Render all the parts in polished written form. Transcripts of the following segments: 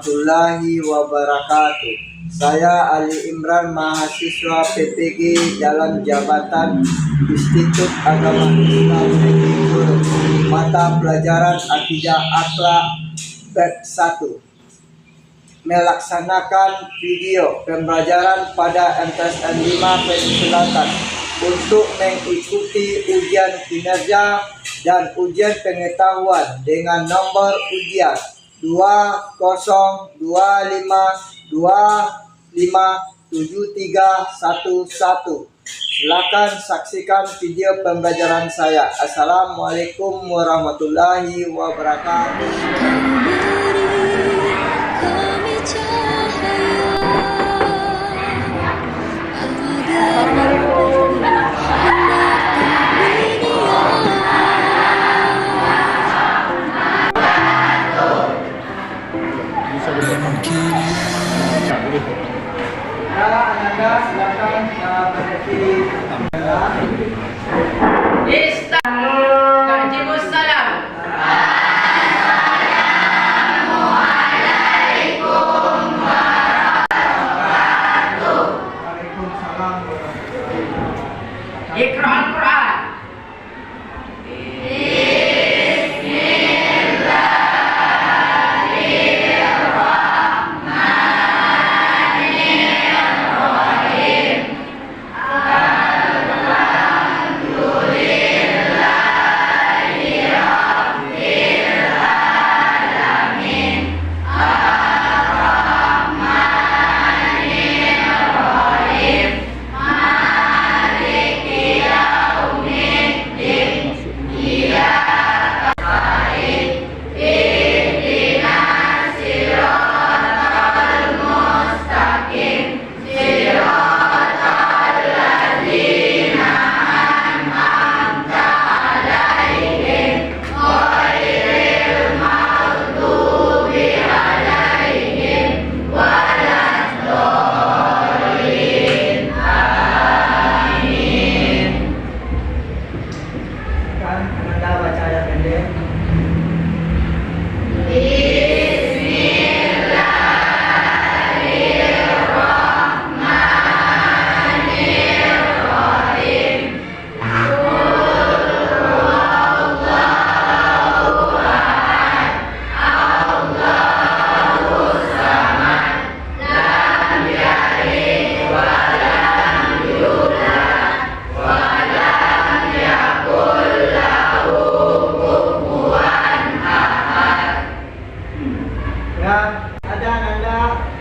warahmatullahi wabarakatuh. Saya Ali Imran, mahasiswa PPG dalam jabatan Institut Agama Islam Negeri Guru, mata pelajaran Akidah Akhlak Bab 1. Melaksanakan video pembelajaran pada MTSN 5 Selatan untuk mengikuti ujian kinerja dan ujian pengetahuan dengan nomor ujian 2025257311. Silakan saksikan video pembelajaran saya. Assalamualaikum warahmatullahi wabarakatuh. Anda silakan berdiri. Waalaikumsalam. Assalamualaikum warahmatullahi wabarakatuh. Iqra al-Quran.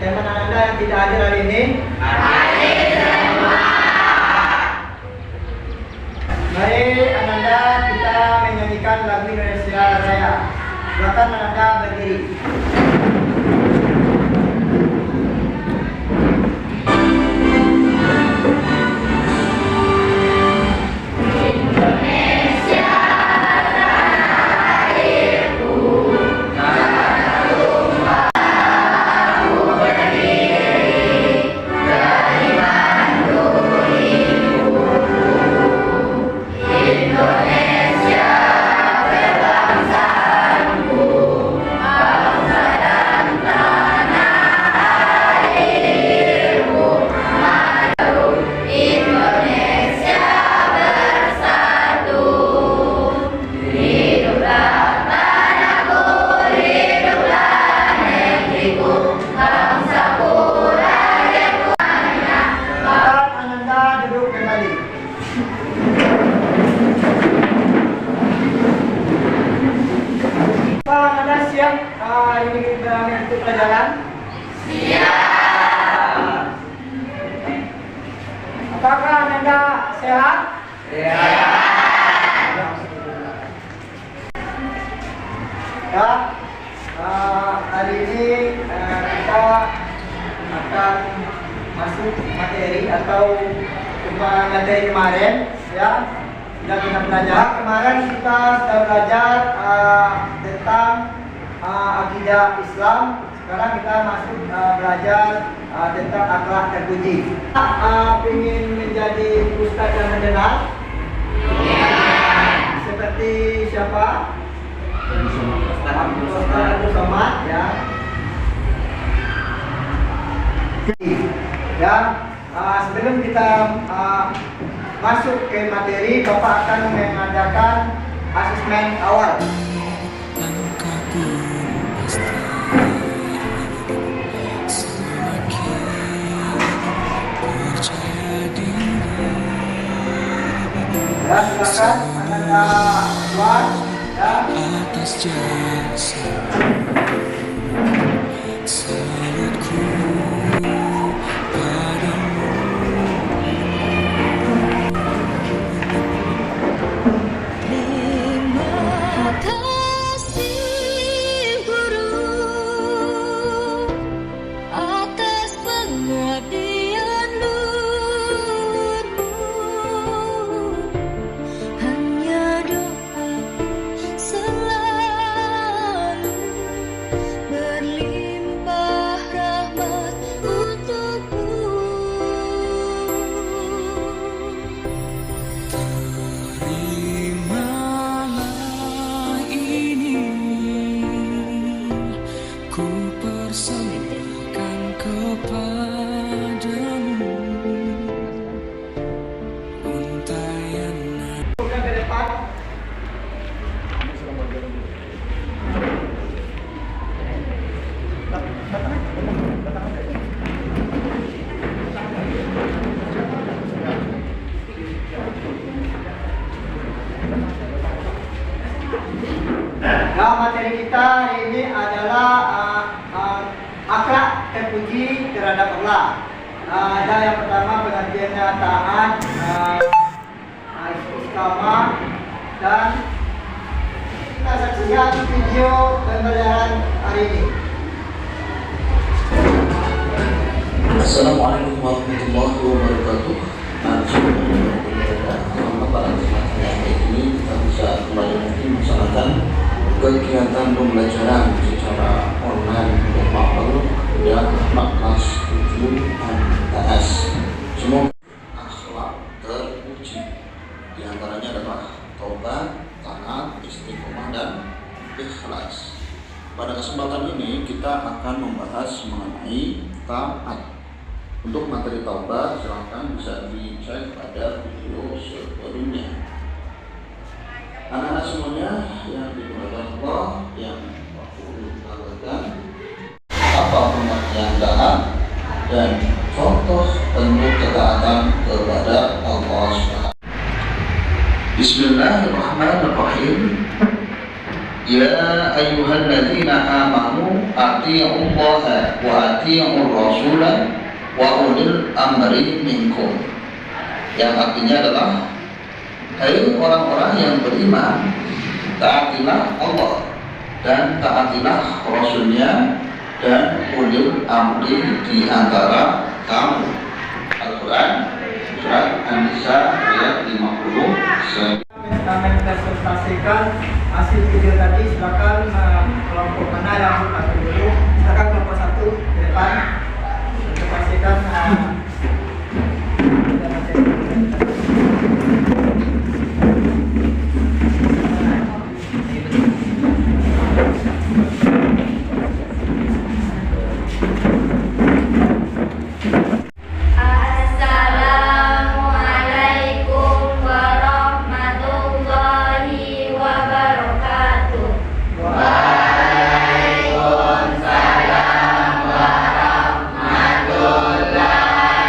Teman Anda yang tidak hadir hari ini? Hadir semua. Mari Ananda kita menyanyikan lagu Indonesia Raya. Silakan Ananda berdiri. Ini kita mengikuti pelajaran. Siap. Apakah Anda sehat? Sehat. Ya, hari ini kita akan masuk materi atau materi kemarin, ya. Sudah kita belajar kemarin, kita sudah belajar tentang akidah Islam. Sekarang kita masuk belajar tentang akhlak terpuji. Ingin menjadi ustaz yang mendengar? Seperti siapa? Ustaz Abdul Somad, ya. Ya, sebelum kita masuk ke materi, Bapak akan mengadakan asesmen awal. Ya, silakan Anda buat ya. Atas jasa salutku padamu. Terima kasih Guru atas pengabdian Nurmu. Hanya doaku selalu berlimpah rahmat untukku. Terimalah ini, ku persembahkan kepadamu untayan. Bukan ke depan. Nah, materi kita hari ini adalah akhlak terpuji terhadap Allah. Ada yang pertama pengertiannya taat, istiqamah, dan kita saksikan video pembelajaran hari ini. Assalamualaikum warahmatullahi wabarakatuh. Selamat pada kesempatan yang baik ini kita bisa kembali lagi melaksanakan kegiatan pembelajaran secara online untuk mapel dan kelas 7 MTS. Semoga akhlak terpuji. Di antaranya adalah taubat, taat, istiqomah, dan ikhlas. Pada kesempatan ini kita akan membahas mengenai taat. Untuk materi taubat silahkan bisa dicek pada video sebelumnya. Anak-anak semuanya yang dimuliakan Allah, yang aku tawarkan, apa pengertian taat dan contoh bentuk ketaatan kepada Allah SWT. Bismillahirrahmanirrahim. Ya ayyuhalladzina amanu atii'ullaha wa atii'ur rasulah wa ulil amri minkum, yang artinya adalah hai orang-orang yang beriman, taatilah Allah dan taatilah Rasulnya dan ulil amri di antara kamu. Al-Quran surat An-Nisa ayat 50. Kita menpresentasikan hasil video tadi. Silakan kelompok mana yang akan dulu. Silakan kelompok 1 ke depan. Pastikan Assalamualaikum warahmatullahi wabarakatuh. Waalaikumsalam warahmatullahi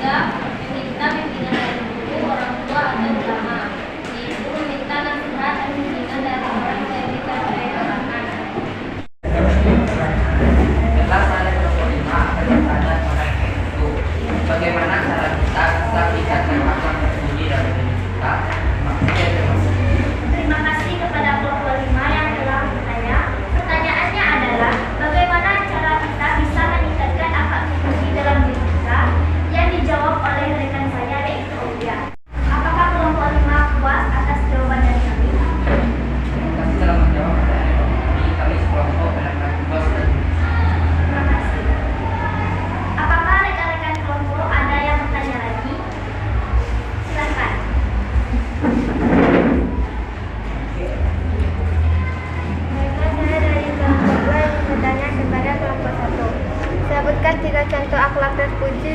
ketiga, meminta bimbingan dari guru, orang tua, atau ulama. Yaitu meminta nasihat dan bimbingan dari orang yang kita percayakan. Setelah saya kelompok 5 akan bertanya kepada itu, bagaimana cara kita bisa meningkatkan akhlak terpuji dalam diri kita? Maksudnya terima kasih. Terima kasih kepada kelompok 5 yang telah bertanya. Pertanyaannya adalah, bagaimana cara kita bisa meningkatkan akhlak terpuji dalam diri kita? Yang dijawab oleh rekan saya, yaitu Ovia. Apakah kelompok 5 puas atas jawaban dari kami? Terima kasih telah menjawab pertanyaan ini. Kami sekelompok benar-benar puas dan Terima kasih. Apakah rekan-rekan kelompok ada yang bertanya lagi? Silakan. Saya dari kelompok 2 yang bertanya kepada kelompok 1. Sebutkan 3 contoh akhlak terpuji.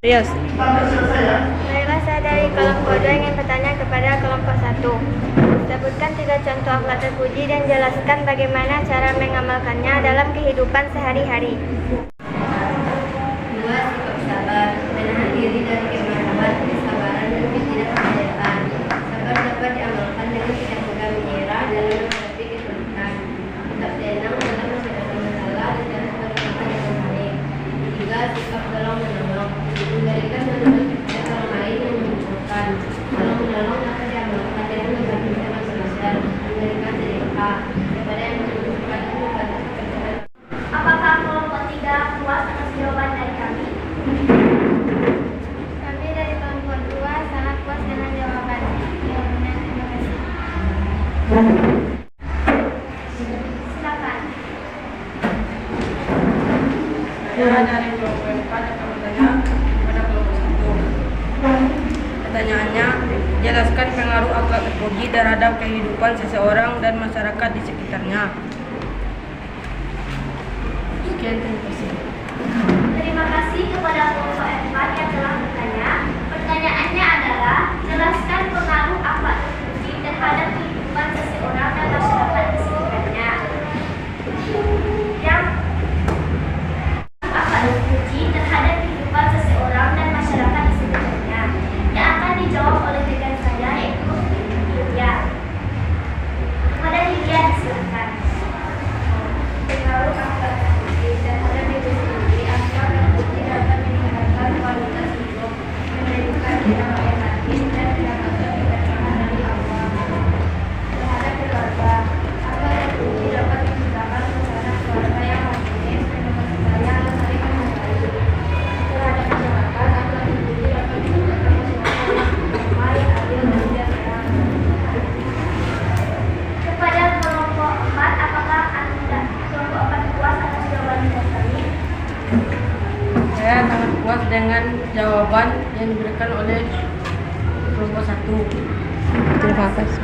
Baiklah, saya dari kelompok 2 ingin bertanya kepada kelompok 1. Sebutkan 3 contoh akhlak terpuji dan jelaskan bagaimana cara mengamalkannya dalam kehidupan sehari-hari. 2. Sikap sabar, menahan diri dari kemarahan, kesabaran, dan ketidakpercayaan. Sabar dapat diamalkan dengan tidak mudah menyerah dalam menghadapi kesulitan. Tetap tenang dalam menghadapi masalah dan dalam berkata yang baik. 3. Sikap tolong menolong, memberikan bantuan kepada orang lain yang membutuhkan. Tolong menolong dapat diamalkan dengan berbagi teman sosial, memberikan sedekah kepada yang membutuhkan dan membantu pekerjaan. Apakah kelompok 3 puas atas jawaban dari kami? Kami dari kelompok 2 sangat puas dengan jawaban. Terima kasih. Silakan. Saya dari kelompok 4 akan bertanya kepada kelompok 1. Pertanyaannya, jelaskan pengaruh akhlak terpuji terhadap kehidupan seseorang dan masyarakat di sekitarnya. Sekian, terima kasih. Terima kasih kepada kelompok 4 yang telah bertanya. Pertanyaannya adalah, jelaskan pengaruh akhlak terpuji terhadap kehidupan seseorang dan masyarakat di sekitarnya. Yang akhlak terpuji terhadap kehidupan seseorang dan masyarakat di sekitarnya, yang akan dijawab oleh rekan saya, yaitu Hilya. Kepada Hilya, silakan. Pengaruh akhlak terpuji terhadap diri sendiri. Akhlak terpuji dapat meningkatkan kualitas hidup, menjadikan kita yang rajin dan mendapatkan keberkahan dari Allah. Terhadap keluarga, akhlak terpuji dapat menciptakan suasana keluarga yang harmonis, penuh kasih sayang, dan saling menghargai. Terhadap masyarakat, akhlak terpuji dapat menciptakan masyarakat yang damai, adil, dan sejahtera. Kepada kelompok 4, apakah Anda kelompok 4 puas atas jawaban dari kami? Saya sangat puas dengan jawaban yang diberikan oleh kelompok 1. Terima kasih.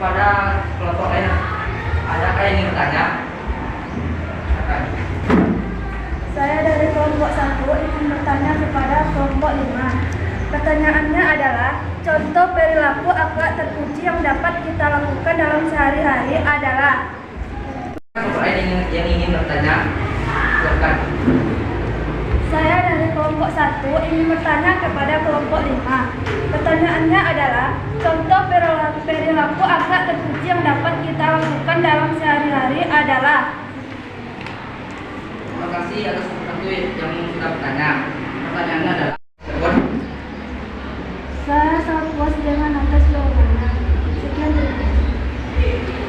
Pada kelompok lain, adakah yang ingin bertanya? Silakan. Saya dari kelompok 1 ingin bertanya kepada kelompok 5. Pertanyaannya adalah, contoh perilaku akhlak terpuji yang dapat kita lakukan dalam sehari-hari adalah. Kelompok lain yang ingin bertanya, silakan. Saya dari kelompok kelompok 1 ingin bertanya kepada kelompok 5. Pertanyaannya adalah, contoh perilaku akhlak terpuji yang dapat kita lakukan dalam sehari-hari adalah. Terima kasih atas waktu yang sudah bertanya. Pertanyaannya adalah Saya sangat puas dengan atas jawabannya. Sekian terima kasih.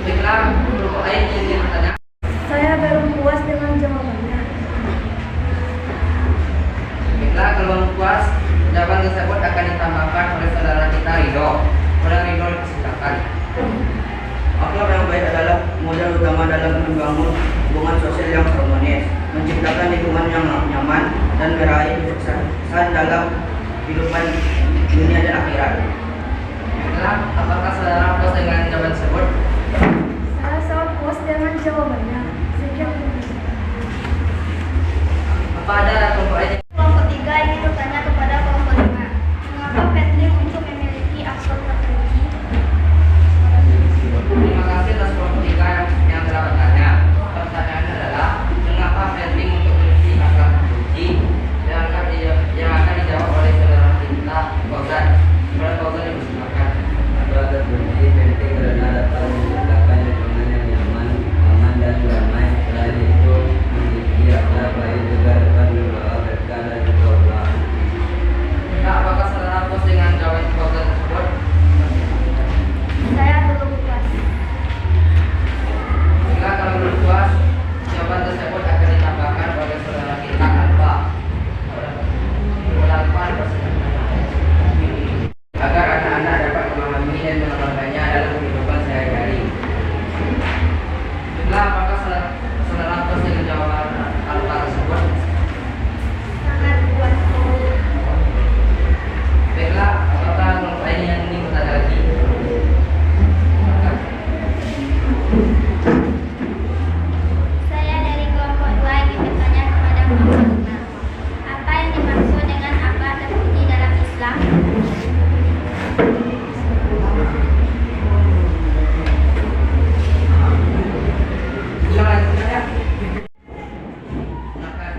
baiklah, kelompok lain yang ingin bertanya. Saya belum puas dengan jawabannya. Baiklah, kalau belum puas, jawaban tersebut akan ditambahkan oleh saudara kita Ridho. Saudara Ridho silakan. Akhlak yang baik adalah modal utama dalam membangun hubungan sosial yang harmonis, menciptakan lingkungan yang nyaman, dan meraih kesuksesan dalam kehidupan dunia dan akhirat. Baiklah, apakah saudara puas dengan jawaban tersebut? Saya sangat puas dengan jawabannya. Sekian terima kasih. Apa ada kelompok lain? Kelompok 3 ingin bertanya kepada kelompok 5. Mengapa penting untuk memiliki akhlak terpuji? Terima kasih atas kelompok 3 yang telah bertanya. Pertanyaannya adalah, mengapa penting untuk memiliki akhlak terpuji? Yang akan dijawab oleh saudara kita Fauzan. Saudara Fauzan yang bersilakan. Akhlak terpuji penting karena dapat menciptakan lingkungan yang nyaman, aman, dan damai. Selain itu, memiliki akhlak baik juga dapat membawa berkah dan keberkahan. Nah, apakah saudara puas dengan jawaban Fauzan tersebut? Saya belum puas. Jika kalau belum puas, jawaban tersebut akan ditambahkan oleh saudara kita Alfa. Agar anak-anak dapat memahami dan mengembangkannya dalam kehidupan sehari-hari. Baiklah, apakah saudara puas dengan jawaban Alfa tersebut? Sangat puas. Baiklah, apakah kelompok lain yang ingin bertanya lagi? Saya dari kelompok 2 ingin bertanya kepada kelompok 5. Apa yang dimaksud dengan akhlak terpuji dalam Islam? Silakan bertanya. Silakan.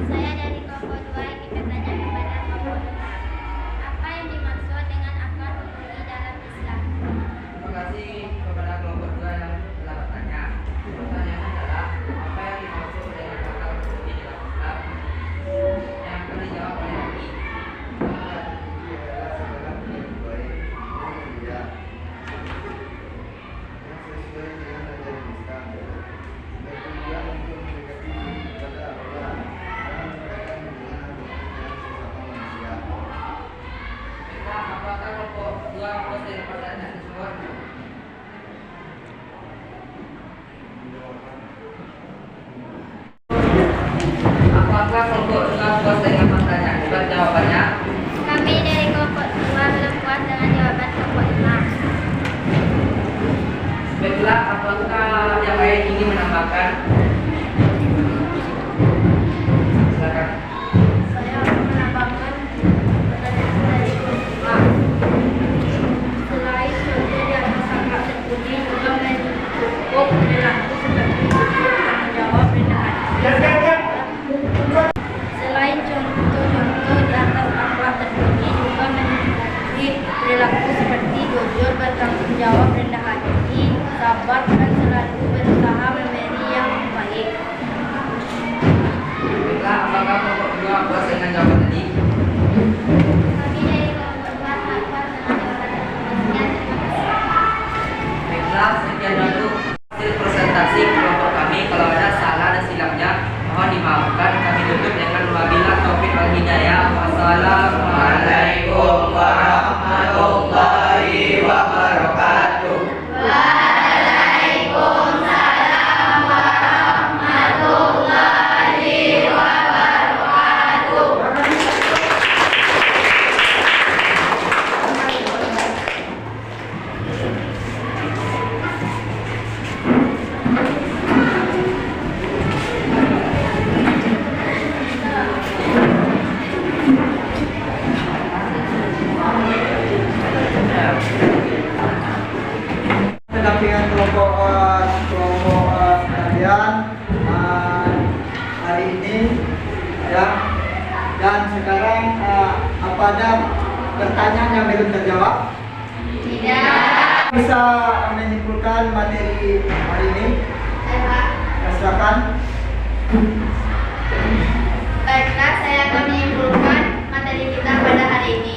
Saya dari kelompok 2 ingin bertanya kepada kelompok 5. Apa yang dimaksud dengan akhlak terpuji dalam Islam? Terima kasih kepada kelompok 2 yang telah bertanya. Pertanyaannya adalah, apa yang dimaksud dengan akhlak terpuji dalam Islam? Yang akan dijawab oleh Aki. Baiklah, apakah kelompok 2 puas dengan pertanyaan tersebut? Apakah kelompok 2 puas dengan pertanyaan dan jawabannya? Kami dari kelompok 2 belum puas dengan jawaban kelompok 5. Baiklah, apakah yang lain ingin menambahkan? Silakan. Saya akan menambahkan pertanyaan dari kelompok 5. Selain contoh di atas akhlak terpuji, juga mencukup perilaku seperti jujur, tanggung jawab, rendah hati. Selain contoh-contoh di atas akhlak terpuji, juga memiliki perilaku seperti jujur, bertanggung jawab, rendah hati, sabar, dan selalu berusaha memberi yang baik. Baiklah, apakah kelompok 2 puas dengan jawaban tadi? Kami dari kelompok 2 sangat puas dengan jawaban tersebut. Baiklah, sekian dulu hasil presentasi kelompok kami. Kalau ada salah dan silapnya, mohon dimaafkan. Kami tutup dengan wabillahi taufiq wal hidayah. Wassalamualaikum warahmatullahi wabarakatuh. pada pertanyaan yang belum terjawab? Tidak. Bisa menyimpulkan materi hari ini? Silakan. Baiklah, saya akan menyimpulkan materi kita pada hari ini,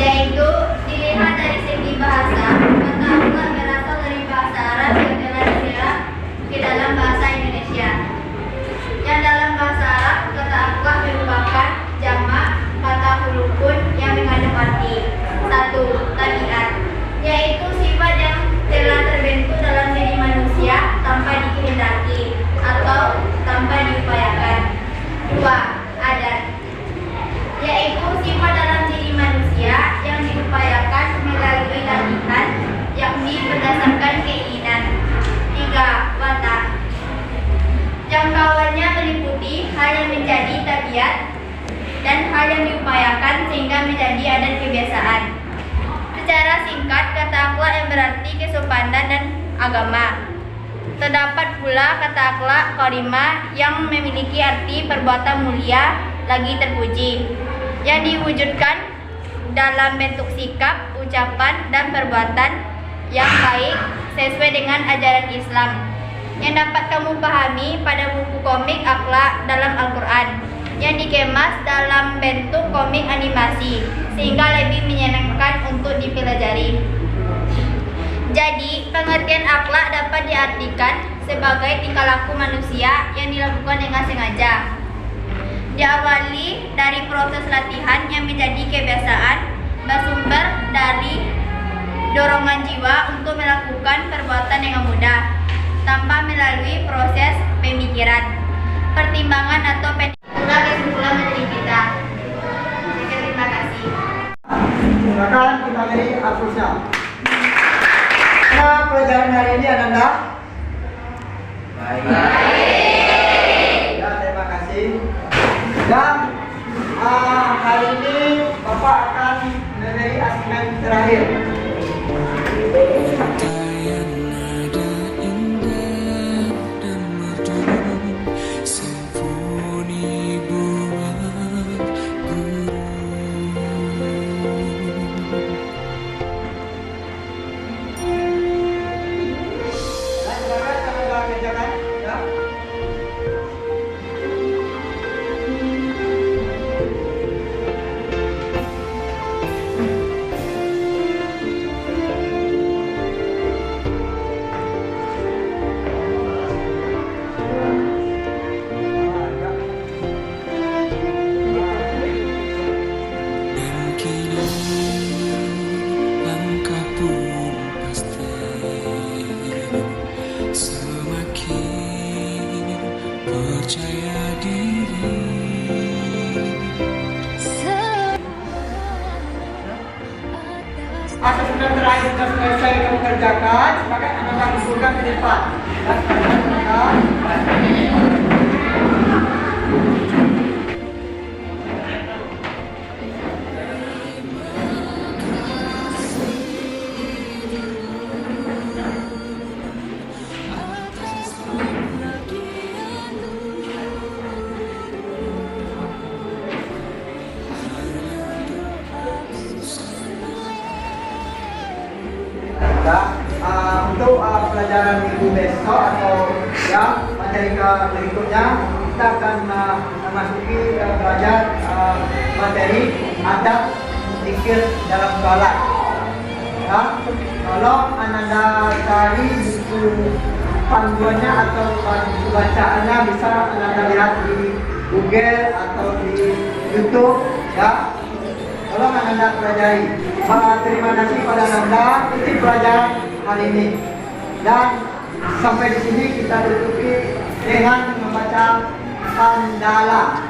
yaitu dilihat dari segi bahasa. Kata Allah berasal dari bahasa Arab yang telah diserap ke dalam bahasa Indonesia. Yang dalam bahasa Arab, kata Allah merupakan jamak kata hulukun yang mengandung arti. 1. Tabiat, yaitu sifat yang telah terbentuk dalam diri manusia tanpa dikehendaki atau tanpa diupayakan. 2. Adat, yaitu sifat dalam diri manusia yang diupayakan melalui latihan, yakni berdasarkan keinginan. 3. Watak, jangkauannya meliputi hal yang menjadi tabiat dan hal yang diupayakan sehingga menjadi adat kebiasaan. Secara singkat, kata akhlak yang berarti kesopanan dan agama. Terdapat pula kata akhlak karimah yang memiliki arti perbuatan mulia lagi terpuji, yang diwujudkan dalam bentuk sikap, ucapan, dan perbuatan yang baik sesuai dengan ajaran Islam, yang dapat kamu pahami pada buku komik akhlak dalam Al-Quran, yang dikemas dalam bentuk komik animasi sehingga lebih menyenangkan untuk dipelajari. Jadi, pengertian akhlak dapat diartikan sebagai tingkah laku manusia yang dilakukan dengan sengaja, diawali dari proses latihan yang menjadi kebiasaan, bersumber dari dorongan jiwa untuk melakukan perbuatan dengan mudah tanpa melalui proses pemikiran, pertimbangan atau itulah kesimpulan materi kita. Terima kasih. Silakan kita beri aplausnya. Nah, pelajaran hari ini adalah Baik. ya, terima kasih. Dan hari ini Bapak akan memberi asesmen terakhir. Untayan nada indah dan merdu, simfoni buat guru. Dan silakan kita kerjakan. Ya. Dan kini langkah pun pasti semakin percaya diri. Asesmen terakhir sudah selesai kamu kerjakan, maka Anda kumpulkan ke depan. Dan kerjakan. Untuk pelajaran minggu besok atau ya materi berikutnya kita akan memasuki belajar materi adab zikir dalam sholat. Ya, tolong Anda cari buku panduannya atau buku bacaannya bisa Anda lihat di Google atau di YouTube. Ya, tolong Anda pelajari. Terima kasih pada Anda untuk pelajaran hari ini. Dan sampai di sini kita tutupi dengan membaca hamdalah.